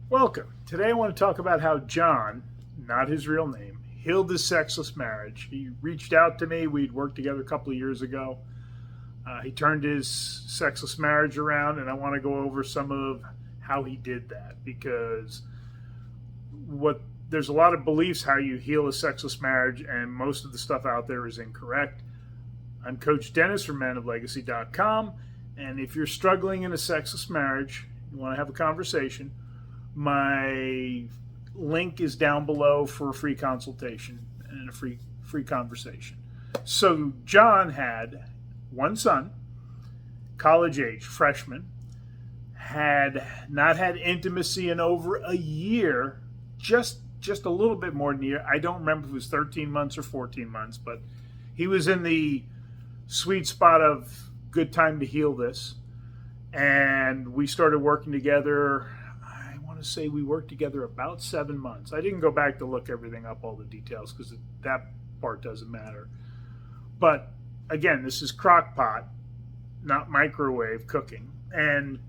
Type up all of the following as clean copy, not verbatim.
Welcome. Today I want to talk about how John, not his real name, healed his sexless marriage. He reached out to me. We'd worked together a couple of years ago. He turned his sexless marriage around, and I want to go over some of how he did that because what there's a lot of beliefs how you heal a sexless marriage, and most of the stuff out there is incorrect. I'm Coach Dennis from menoflegacy.com, and if you're struggling in a sexless marriage, you want to have a conversation, my link is down below for a free consultation and a free conversation. So John had one son, college age, freshman, had not had intimacy in over a year, just a little bit more than a year. I don't remember if it was 13 months or 14 months, but he was in the sweet spot of good time to heal this. And we started working together. I want to say we worked together about 7 months. I didn't go back to look everything up, all the details, because that part doesn't matter. But again, this is crock pot, not microwave cooking. And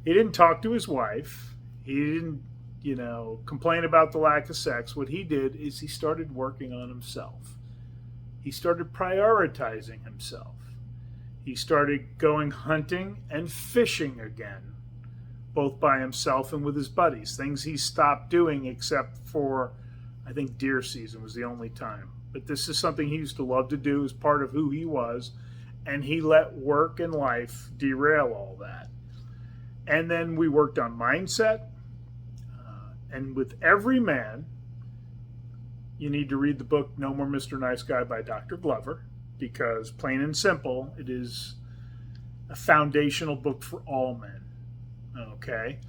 he didn't talk to his wife. He didn't, complain about the lack of sex. What he did is he started working on himself. He started prioritizing himself. He started going hunting and fishing again, both by himself and with his buddies, things he stopped doing except for, I think, deer season was the only time. But this is something he used to love to do as part of who he was, and he let work and life derail all that. And then we worked on mindset, and with every man, you need to read the book No More Mr. Nice Guy by Dr. Glover, because plain and simple, it is a foundational book for all men. Okay?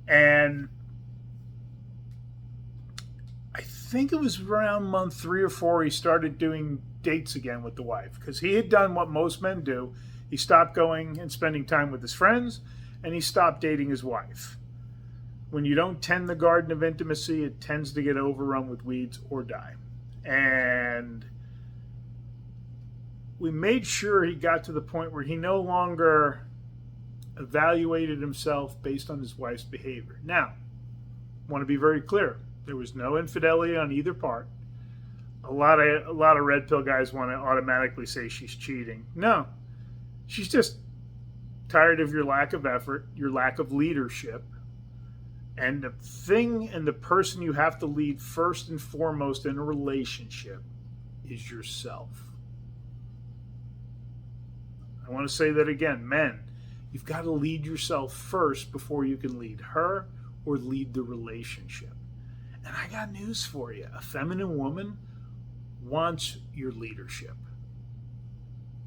And I think it was around month 3 or 4 he started doing dates again with the wife, because he had done what most men do. He stopped going and spending time with his friends, and he stopped dating his wife. When you don't tend the garden of intimacy, it tends to get overrun with weeds or die. And we made sure he got to the point where he no longer evaluated himself based on his wife's behavior. Now, I want to be very clear. There was no infidelity on either part. A lot of red pill guys want to automatically say she's cheating. No, she's just tired of your lack of effort, your lack of leadership. And the thing and the person you have to lead first and foremost in a relationship is yourself. I want to say that again. Men, you've got to lead yourself first before you can lead her or lead the relationship. And I got news for you. A feminine woman wants your leadership.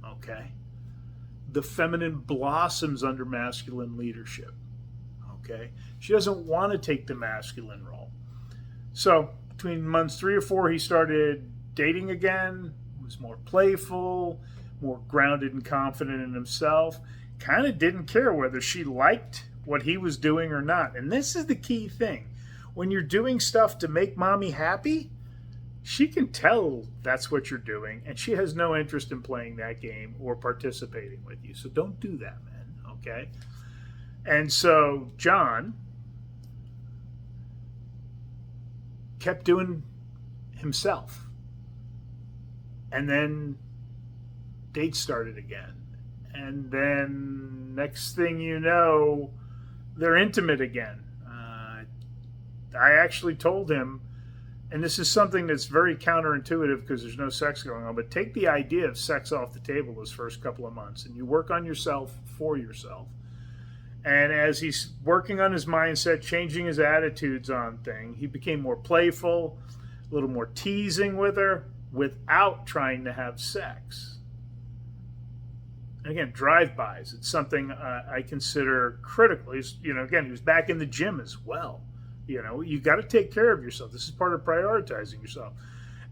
Okay? The feminine blossoms under masculine leadership. Okay? She doesn't want to take the masculine role. So between months 3 or 4, he started dating again, was more playful, more grounded and confident in himself, kind of didn't care whether she liked what he was doing or not. And this is the key thing. When you're doing stuff to make mommy happy, she can tell that's what you're doing, and she has no interest in playing that game or participating with you. So don't do that, man, okay? And so John kept doing himself. And then dates started again. And then next thing you know, they're intimate again. I actually told him, and this is something that's very counterintuitive because there's no sex going on, but take the idea of sex off the table those first couple of months and you work on yourself for yourself. And as he's working on his mindset, changing his attitudes on things, he became more playful, a little more teasing with her without trying to have sex. And again, drive-bys, it's something I consider critical. He's, again, he was back in the gym as well. You got to take care of yourself. This is part of prioritizing yourself.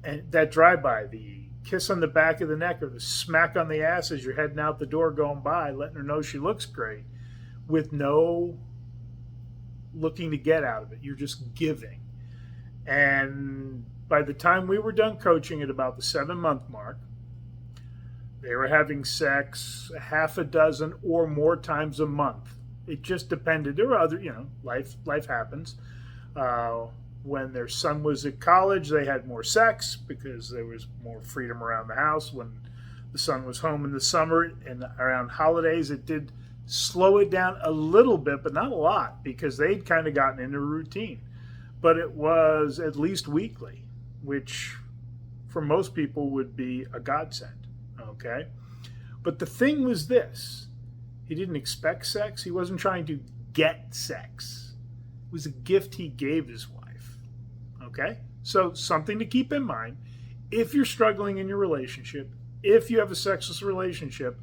And that drive-by, the kiss on the back of the neck or the smack on the ass as you're heading out the door going by, letting her know she looks great, with no looking to get out of it. You're just giving. And by the time we were done coaching at about the 7-month mark, they were having sex a half a dozen or more times a month. It just depended. There were other, life happens. Uh, when their son was at college, they had more sex because there was more freedom around the house. When the son was home in the summer and around holidays, it did slow it down a little bit, but not a lot, because they'd kind of gotten into a routine. But it was at least weekly, which for most people would be a godsend. Okay? But the thing was this: he didn't expect sex, he wasn't trying to get sex. It was a gift he gave his wife. Okay? So, something to keep in mind if you're struggling in your relationship, if you have a sexless relationship,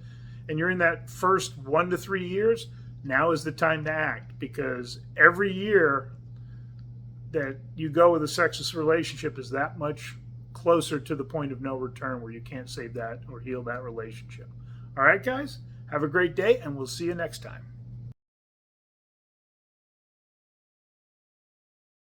and you're in that first 1 to 3 years, now is the time to act, because every year that you go with a sexless relationship is that much closer to the point of no return where you can't save that or heal that relationship. All right, guys? Have a great day, and we'll see you next time.